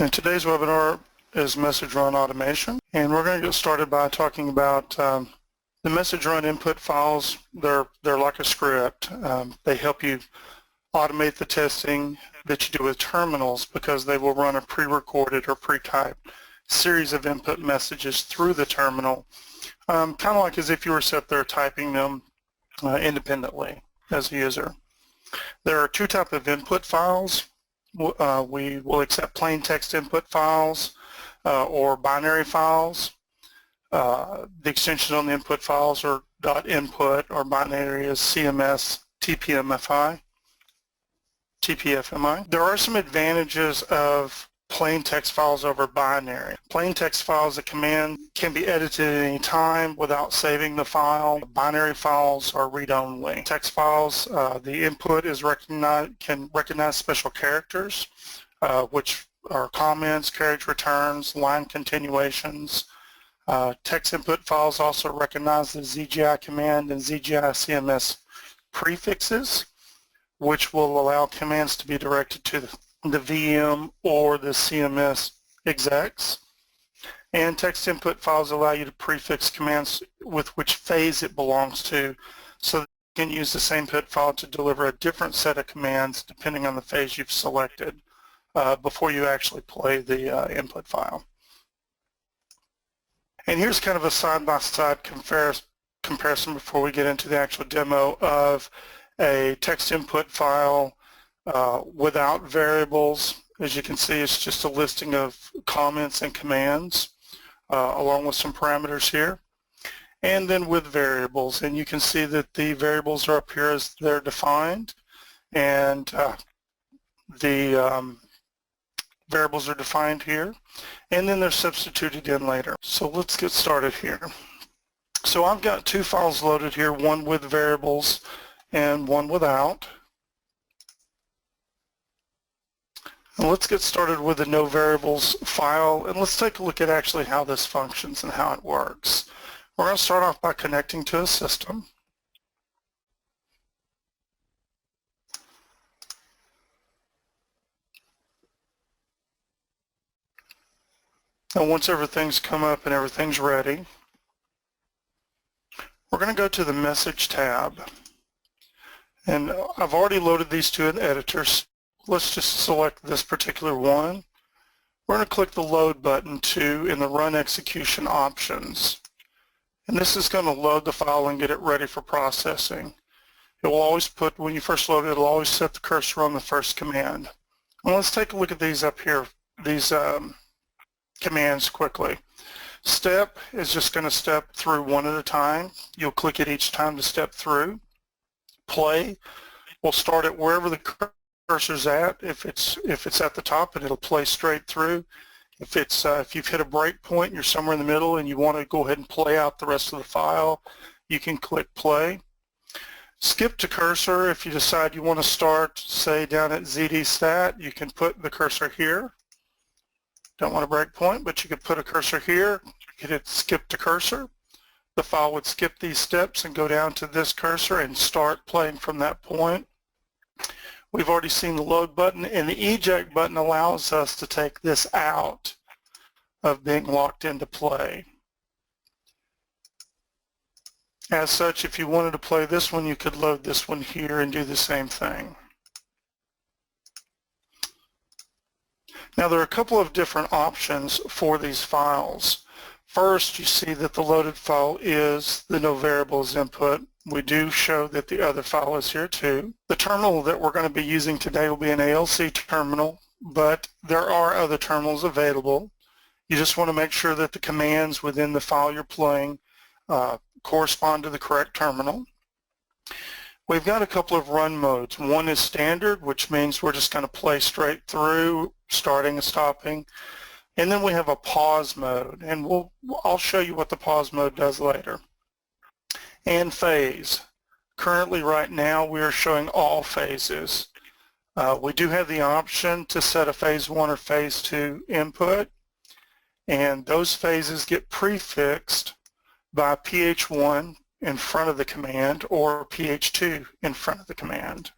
And today's webinar is message run automation, and we're going to get started by talking about the message run input files. They're like a script. They help you automate the testing that you do with terminals because they will run a pre-recorded or pre-typed series of input messages through the terminal, kind of like as if you were sitting there typing them independently as a user. There are two types of input files. We will accept plain text input files or binary files. The extension on the input files are .input, or binary is CMS TPFGI. There are some advantages of plain text files over binary. Plain text files, a command can be edited at any time without saving the file. Binary files are read-only. Text files, the input can recognize special characters, which are comments, carriage returns, line continuations. Text input files also recognize the ZGI command and ZGI CMS prefixes, which will allow commands to be directed to the VM or the CMS execs. And text input files allow you to prefix commands with which phase it belongs to, so that you can use the same input file to deliver a different set of commands depending on the phase you've selected before you actually play the input file. And here's kind of a side-by-side comparison before we get into the actual demo of a text input file without variables. As you can see, it's just a listing of comments and commands along with some parameters here. And then with variables, and you can see that the variables are up here as they're defined, and the variables are defined here, and then they're substituted in later. So let's get started here. So I've got two files loaded here, one with variables and one without. And let's get started with the no variables file, and let's take a look at actually how this functions and how it works. We're going to start off by connecting to a system. And once everything's come up and everything's ready, we're going to go to the Message tab. And I've already loaded these two in the editor. Let's just select this particular one. We're going to click the Load button in the Run Execution options. And this is going to load the file and get it ready for processing. It will always when you first load it, it'll always set the cursor on the first command. And let's take a look at these up here, these commands quickly. Step is just going to step through one at a time. You'll click it each time to step through. Play will start at wherever the cursor's at. If it's at the top, and it'll play straight through. If you've hit a break point and you're somewhere in the middle and you want to go ahead and play out the rest of the file, you can click play. Skip to cursor. If you decide you want to start, say, down at ZD stat, you can put the cursor here. Don't want a break point, but you could put a cursor here, hit skip to cursor. The file would skip these steps and go down to this cursor and start playing from that point. We've already seen the load button, and the eject button allows us to take this out of being locked into play. As such, if you wanted to play this one, you could load this one here and do the same thing. Now, there are a couple of different options for these files. First, you see that the loaded file is the no variables input. We do show that the other file is here too. The terminal that we're going to be using today will be an ALC terminal, but there are other terminals available. You just want to make sure that the commands within the file you're playing correspond to the correct terminal. We've got a couple of run modes. One is standard, which means we're just going to play straight through, starting and stopping. And then we have a pause mode, and I'll show you what the pause mode does later. And phase. Currently, right now, we are showing all phases. We do have the option to set a phase 1 or phase 2 input, and those phases get prefixed by PH1 in front of the command or PH2 in front of the command.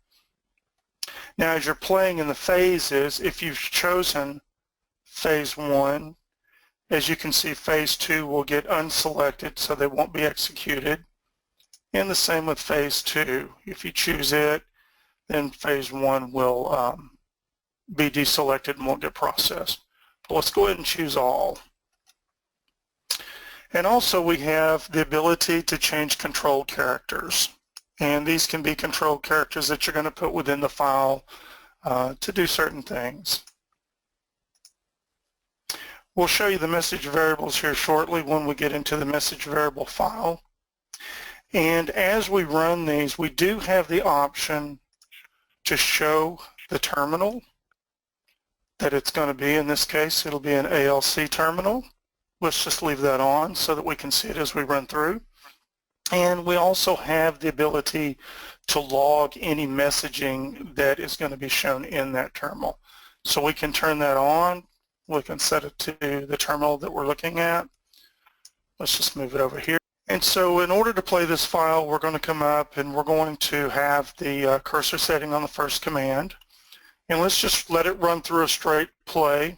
Now, as you're playing in the phases, if you've chosen phase 1. As you can see, phase 2 will get unselected, so they won't be executed. And the same with phase 2. If you choose it, then phase 1 will be deselected and won't get processed. But let's go ahead and choose all. And also we have the ability to change control characters. And these can be control characters that you're going to put within the file to do certain things. We'll show you the message variables here shortly when we get into the message variable file. And as we run these, we do have the option to show the terminal that it's going to be. In this case, it'll be an ALC terminal. Let's just leave that on so that we can see it as we run through. And we also have the ability to log any messaging that is going to be shown in that terminal. So we can turn that on. We can set it to the terminal that we're looking at. Let's just move it over here. And so in order to play this file, we're going to come up and we're going to have the cursor setting on the first command. And let's just let it run through a straight play.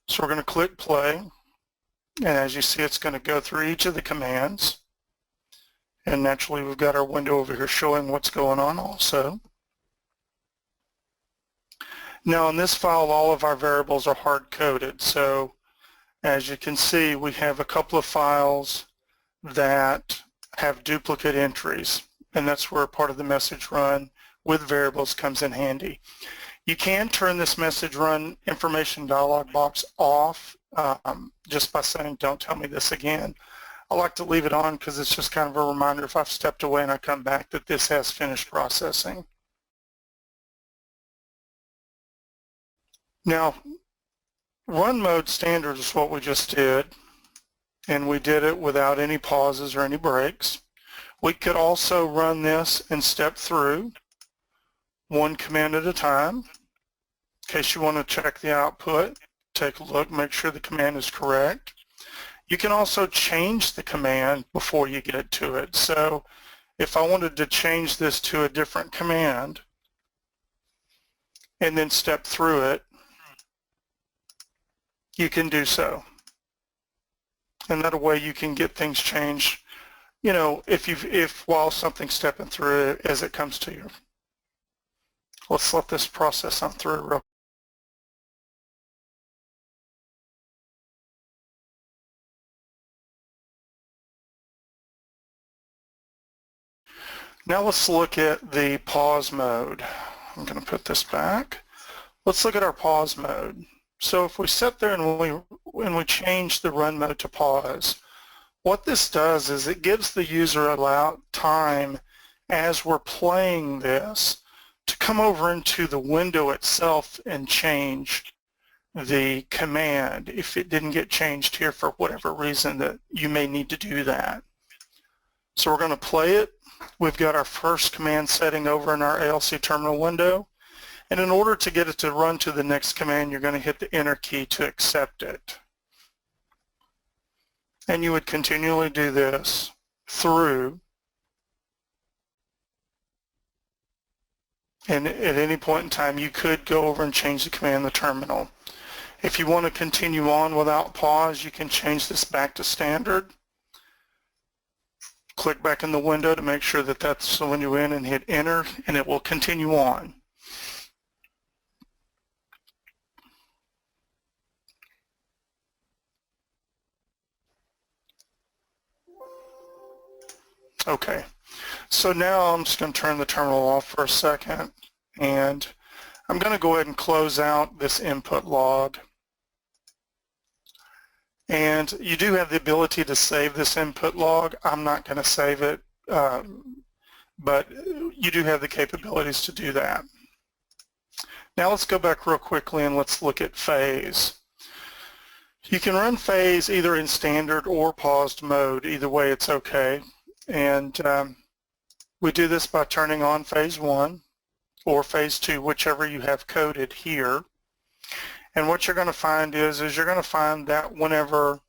So we're going to click play. And as you see, it's going to go through each of the commands. And naturally, we've got our window over here showing what's going on also. Now in this file, all of our variables are hard-coded. So as you can see, we have a couple of files that have duplicate entries. And that's where part of the message run with variables comes in handy. You can turn this message run information dialog box off just by saying, don't tell me this again. I like to leave it on because it's just kind of a reminder if I've stepped away and I come back that this has finished processing. Now, run mode standard is what we just did, and we did it without any pauses or any breaks. We could also run this and step through one command at a time. In case you want to check the output, take a look, make sure the command is correct. You can also change the command before you get to it. So if I wanted to change this to a different command and then step through it, you can do so. And that way you can get things changed, you know, if while something's stepping through it as it comes to you. Let's let this process on through real quick. Now let's look at the pause mode. I'm going to put this back. Let's look at our pause mode. So if we sit there and we change the run mode to pause, what this does is it gives the user time as we're playing this to come over into the window itself and change the command if it didn't get changed here for whatever reason that you may need to do that. So we're going to play it. We've got our first command setting over in our ALC terminal window. And in order to get it to run to the next command, you're going to hit the enter key to accept it. And you would continually do this through. And at any point in time, you could go over and change the command in the terminal. If you want to continue on without pause, you can change this back to standard. Click back in the window to make sure that that's the window in and hit enter, and it will continue on. Okay, so now I'm just going to turn the terminal off for a second, and I'm going to go ahead and close out this input log. And you do have the ability to save this input log. I'm not going to save it, but you do have the capabilities to do that. Now let's go back real quickly and let's look at phase. You can run phase either in standard or paused mode. Either way, it's okay. And we do this by turning on phase 1 or phase 2, whichever you have coded here. And what you're going to find is you're going to find that whenever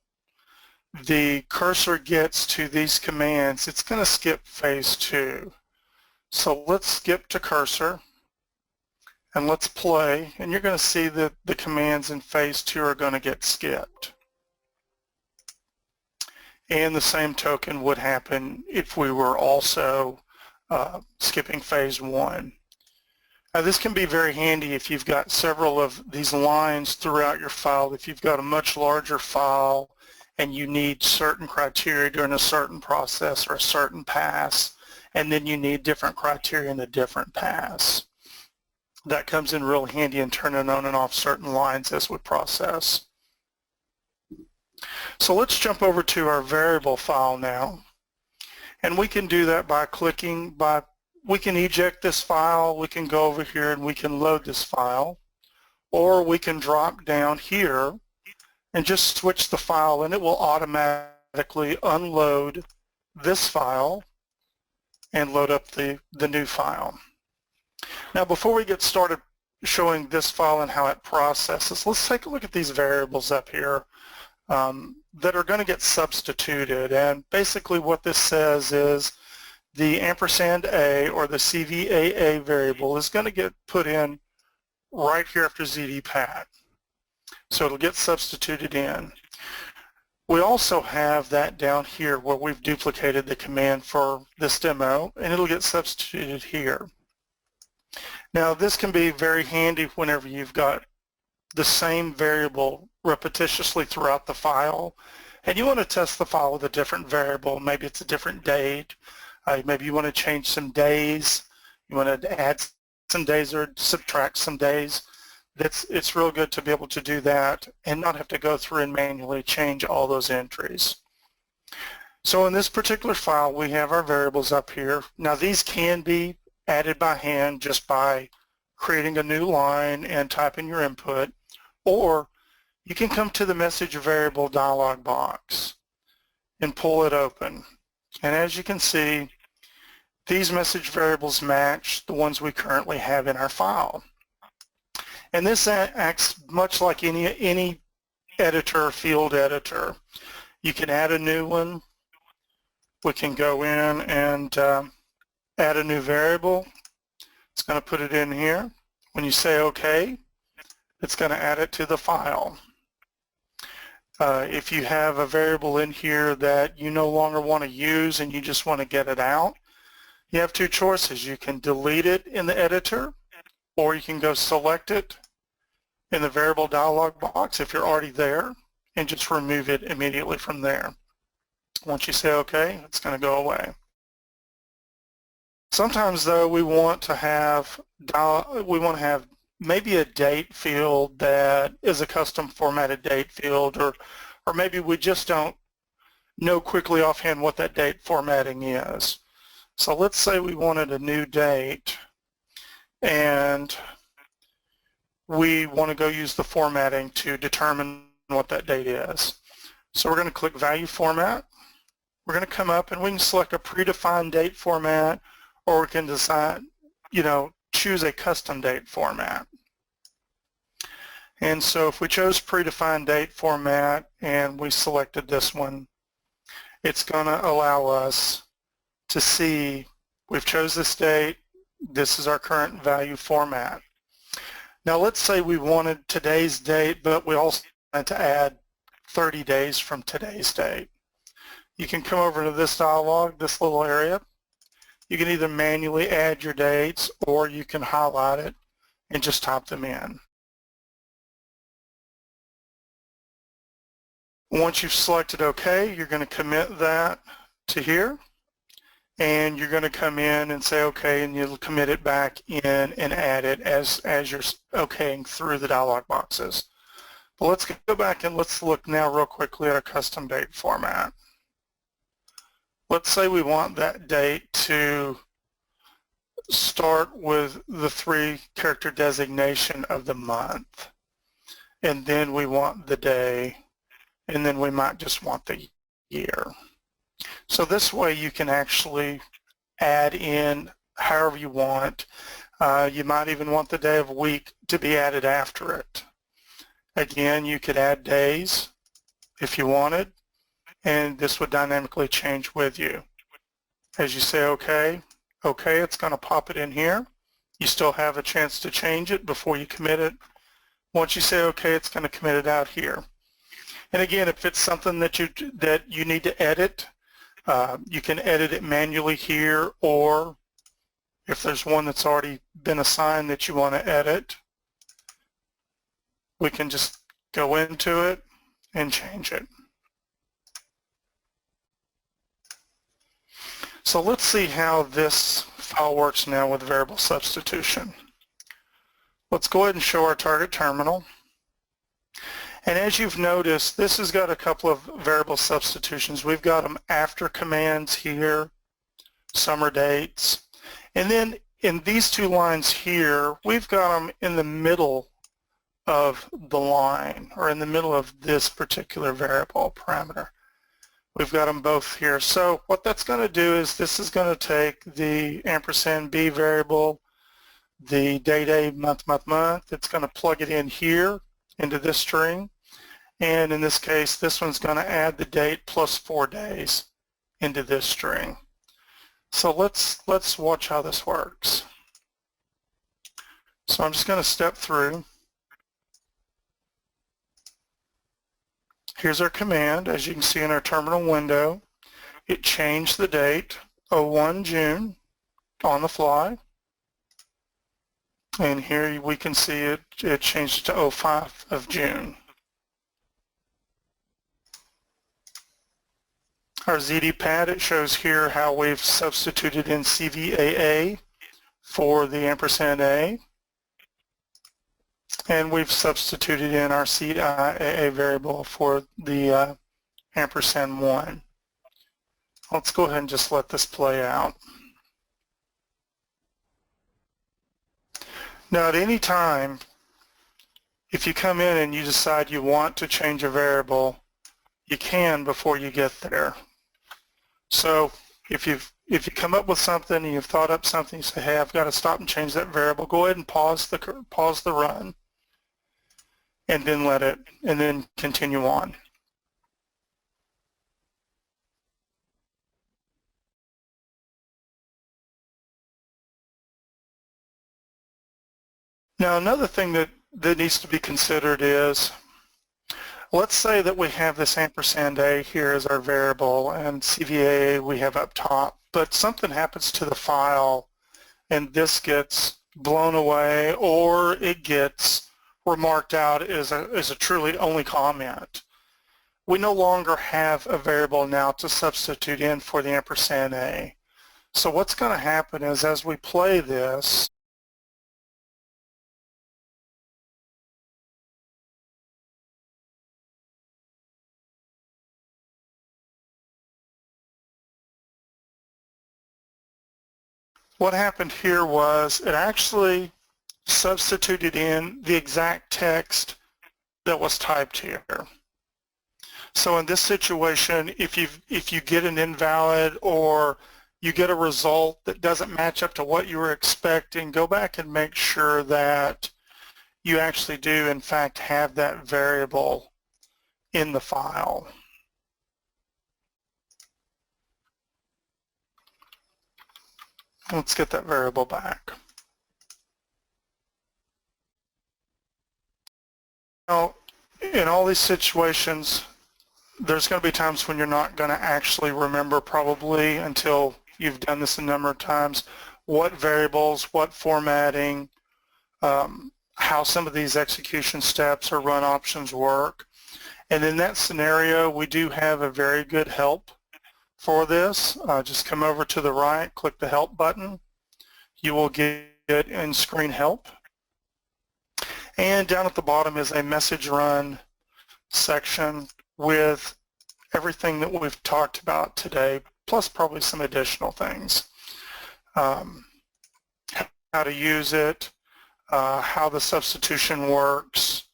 the cursor gets to these commands, it's going to skip phase 2. So let's skip to cursor. And let's play, and you're going to see that the commands in phase 2 are going to get skipped. And the same token would happen if we were also skipping phase 1. Now this can be very handy if you've got several of these lines throughout your file. If you've got a much larger file and you need certain criteria during a certain process or a certain pass, and then you need different criteria in a different pass. That comes in real handy in turning on and off certain lines as we process. So let's jump over to our variable file now. And we can do that by clicking, we can eject this file, we can go over here and we can load this file, or we can drop down here and just switch the file and it will automatically unload this file and load up the new file. Now before we get started showing this file and how it processes, let's take a look at these variables up here that are going to get substituted. And basically what this says is the ampersand A or the CVAA variable is going to get put in right here after zTPFGI. So it'll get substituted in. We also have that down here where we've duplicated the command for this demo, and it'll get substituted here. Now this can be very handy whenever you've got the same variable repetitiously throughout the file and you want to test the file with a different variable. Maybe it's a different date, maybe you want to change some days, you want to add some days or subtract some days. It's real good to be able to do that and not have to go through and manually change all those entries. So in this particular file we have our variables up here. Now these can be added by hand just by creating a new line and typing your input, or you can come to the message variable dialog box and pull it open. And as you can see, these message variables match the ones we currently have in our file. And this acts much like any editor, field editor. You can add a new one. We can go in and add a new variable. It's going to put it in here. When you say OK, it's going to add it to the file. If you have a variable in here that you no longer want to use and you just want to get it out, you have two choices. You can delete it in the editor, or you can go select it in the variable dialog box if you're already there and just remove it immediately from there. Once you say OK, it's going to go away. Sometimes though we want to have maybe a date field that is a custom formatted date field, or maybe we just don't know quickly offhand what that date formatting is. So let's say we wanted a new date and we want to go use the formatting to determine what that date is. So we're going to click Value Format. We're going to come up and we can select a predefined date format, or we can decide, choose a custom date format. And so if we chose predefined date format and we selected this one, it's going to allow us to see we've chose this date, this is our current value format. Now let's say we wanted today's date, but we also wanted to add 30 days from today's date. You can come over to this dialog, this little area. You can either manually add your dates, or you can highlight it and just type them in. Once you've selected OK, you're going to commit that to here, and you're going to come in and say OK, and you'll commit it back in and add it as you're OKing through the dialog boxes. But let's go back and let's look now real quickly at a custom date format. Let's say we want that date to start with the 3-character designation of the month, and then we want the day, and then we might just want the year. So this way you can actually add in however you want. You might even want the day of week to be added after it. Again, you could add days if you wanted, and this would dynamically change with you. As you say OK, it's going to pop it in here, You still have a chance to change it before you commit it. Once you say okay, it's going to commit it out here. And again, if it's something that you need to edit, you can edit it manually here, or if there's one that's already been assigned that you want to edit, we can just go into it and change it. So let's see how this file works now with variable substitution. Let's go ahead and show our target terminal. And as you've noticed, this has got a couple of variable substitutions. We've got them after commands here, summer dates. And then in these two lines here, we've got them in the middle of the line, or in the middle of this particular variable parameter. We've got them both here. So what that's going to do is this is going to take the $b variable, the day, month, it's going to plug it in here into this string, and in this case this one's going to add the date plus 4 days into this string. So let's watch how this works. So I'm just going to step through. Here's our command. As you can see in our terminal window, it changed the date 01 June on the fly. And here we can see it changed it to 05 of June. Our ZDPad, it shows here how we've substituted in CVAA for the $A. And we've substituted in our CIAA variable for the $1. Let's go ahead and just let this play out. Now at any time, if you come in and you decide you want to change a variable, you can before you get there. So if you come up with something and you've thought up something, you say, hey, I've got to stop and change that variable, go ahead and pause the run, and then continue on. Now another thing that needs to be considered is, let's say that we have this $A here as our variable and CVAA we have up top, but something happens to the file and this gets blown away, or it gets remarked out as a truly only comment. We no longer have a variable now to substitute in for the $A. So what's going to happen is, as we play this, what happened here was it actually substituted in the exact text that was typed here. So in this situation, if you get an invalid or you get a result that doesn't match up to what you were expecting, go back and make sure that you actually do in fact have that variable in the file. Let's get that variable back. Now, in all these situations, there's going to be times when you're not going to actually remember, probably until you've done this a number of times, what variables, what formatting, how some of these execution steps or run options work. And in that scenario, we do have a very good help for this. Just come over to the right, click the help button. You will get in screen help. And down at the bottom is a message run section with everything that we've talked about today, plus probably some additional things. How to use it, how the substitution works,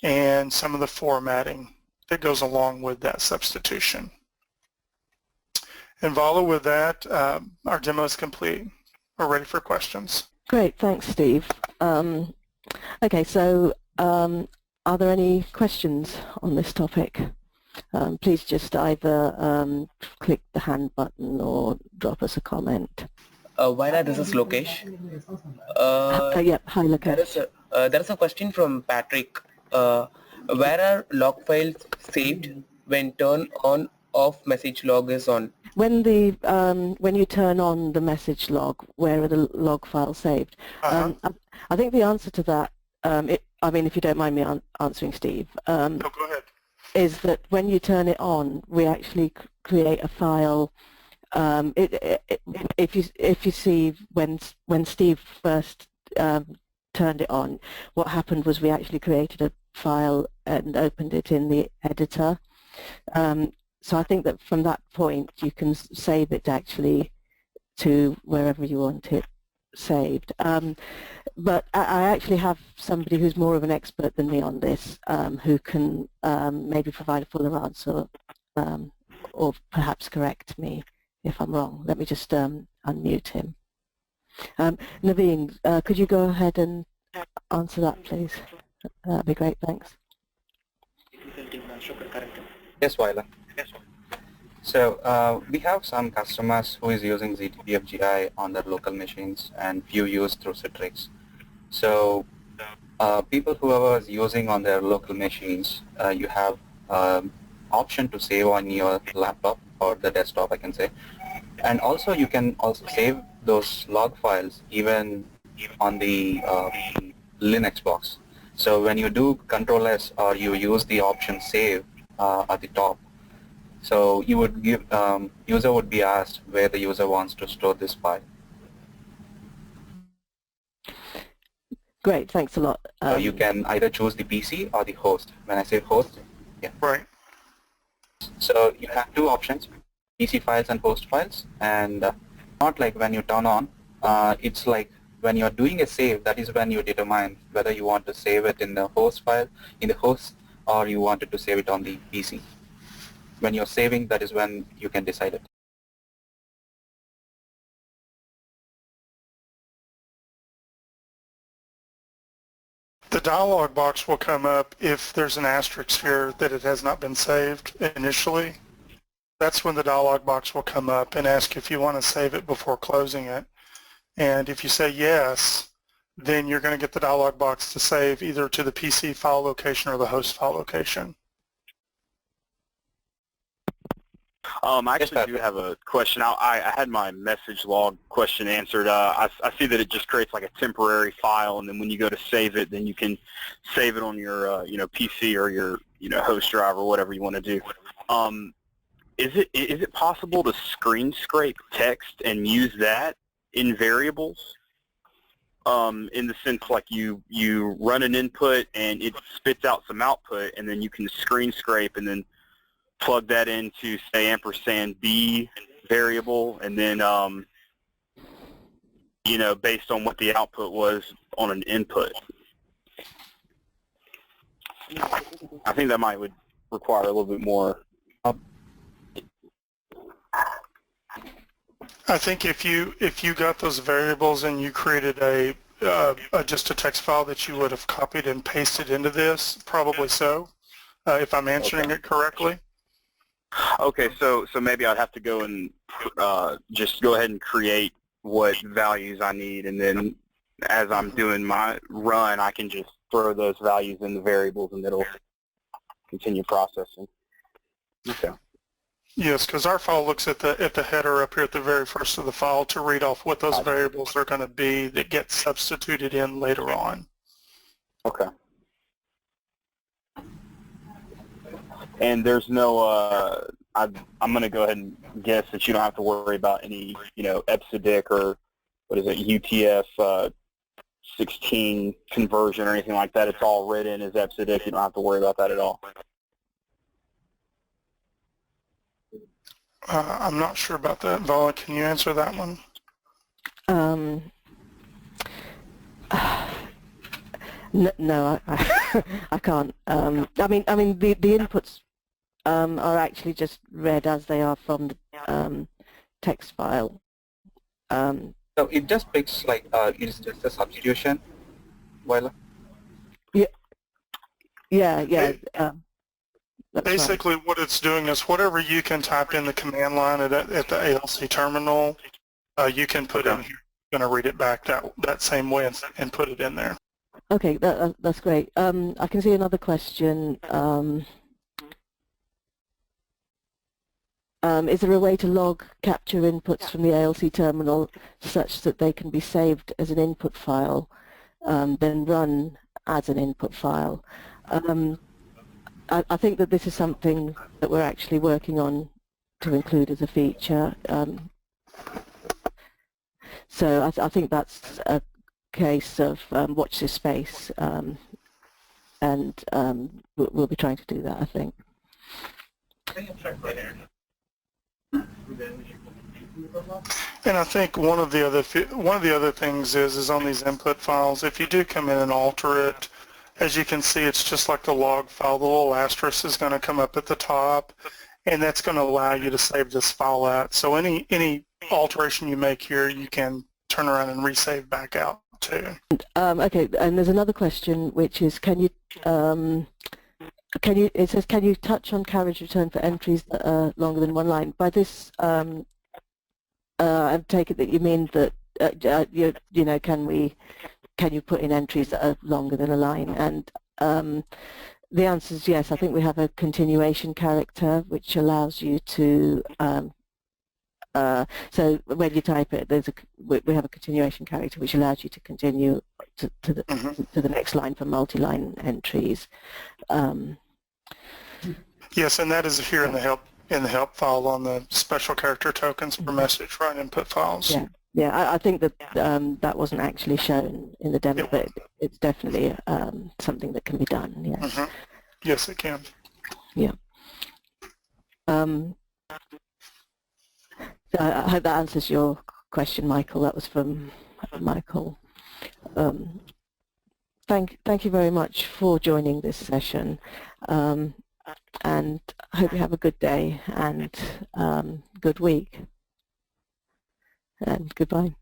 and some of the formatting that goes along with that substitution. And Vala, with that, our demo is complete. We're ready for questions. Great, thanks, Steve. Okay, so are there any questions on this topic? Please just either click the hand button or drop us a comment. Vaila, this is Lokesh. Yep, hi, Lokesh. There is a question from Patrick. Where are log files saved when turn on off message log is on? When you turn on the message log, where are the log files saved? I think the answer to that, I mean, if you don't mind me answering, Steve, No, go ahead. is that when you turn it on, we actually create a file. If you see when Steve first turned it on, what happened was we actually created a file and opened it in the editor. So I think that from that point you can save it actually to wherever you want it saved. But I actually have somebody who's more of an expert than me on this, who can maybe provide a fuller answer or perhaps correct me if I'm wrong. Let me just unmute him. Naveen, could you go ahead and answer that, please? That'd be great, thanks. Yes, Vaila. So we have some customers who is using zTPFGI on their local machines and few use through Citrix. So people whoever is using on their local machines, you have option to save on your laptop or the desktop, I can say. And also you can also save those log files even on the Linux box. So when you do Control S or you use the option save at the top, so you would give user would be asked where the user wants to store this file. Great, thanks a lot. So you can either choose the PC or the host. When I say host, yeah. Right. So you have two options, PC files and host files, and not like when you turn on, it's like when you're doing a save, that is when you determine whether you want to save it in the host file, in the host, or you wanted to save it on the PC. When you're saving, that is when you can decide it. The dialog box will come up if there's an asterisk here that it has not been saved initially. That's when the dialog box will come up and ask if you want to save it before closing it. And if you say yes, then you're going to get the dialog box to save either to the PC file location or the host file location. I actually do have a question. I had my message log question answered. I see that it just creates like a temporary file, and then when you go to save it, then you can save it on your PC or your host drive or whatever you want to do. Is it possible to screen scrape text and use that in variables? In the sense like you run an input and it spits out some output, and then you can screen scrape and then plug that into, say, ampersand B variable, and then, based on what the output was on an input. I think that would require a little bit more. I think if you got those variables and you created just a text file that you would have copied and pasted into this, probably so, if I'm answering it correctly. Okay, so maybe I'd have to go and just go ahead and create what values I need, and then as I'm doing my run, I can just throw those values in the variables, and it'll continue processing. Okay. Yes, because our file looks at the header up here at the very first of the file to read off what those variables are going to be that get substituted in later on. Okay. And there's no, I'm going to go ahead and guess that you don't have to worry about any, EBCDIC or, what is it, UTF-16 conversion or anything like that. It's all written as EBCDIC. You don't have to worry about that at all. I'm not sure about that. Vala, can you answer that one? No, I can't. I mean, the inputs are actually just read as they are from the text file. So it just picks like it's just a substitution, Viola? Yeah. Basically, what it's doing is whatever you can type in the command line at the ALC terminal, you can put in here, you're going to read it back that same way and put it in there. Okay, that's great. I can see another question. Is there a way to log capture inputs from the ALC terminal such that they can be saved as an input file, then run as an input file? I think that this is something that we're actually working on to include as a feature. So I think that's a case of watch this space, and we'll be trying to do that, I think. And I think one of the other things is on these input files, if you do come in and alter it, as you can see, it's just like the log file. The little asterisk is going to come up at the top, and that's going to allow you to save this file at. So any alteration you make here, you can turn around and resave back out too. Okay, and there's another question, which is, it says, can you touch on carriage return for entries that are longer than one line? By this, I take it that you mean that you know, can you put in entries that are longer than a line? And the answer is yes. I think we have a continuation character which allows you to. So when you type it, we have a continuation character which allows you to continue to the next line for multi-line entries. Yes, and that is here in the help file on the special character tokens per message run input files. Yeah, yeah. I think that that wasn't actually shown in the demo, but it's definitely something that can be done. Yes. Yes, it can. Yeah. So I hope that answers your question, Michael. That was from Michael. Thank you very much for joining this session, and I hope you have a good day and good week, and goodbye.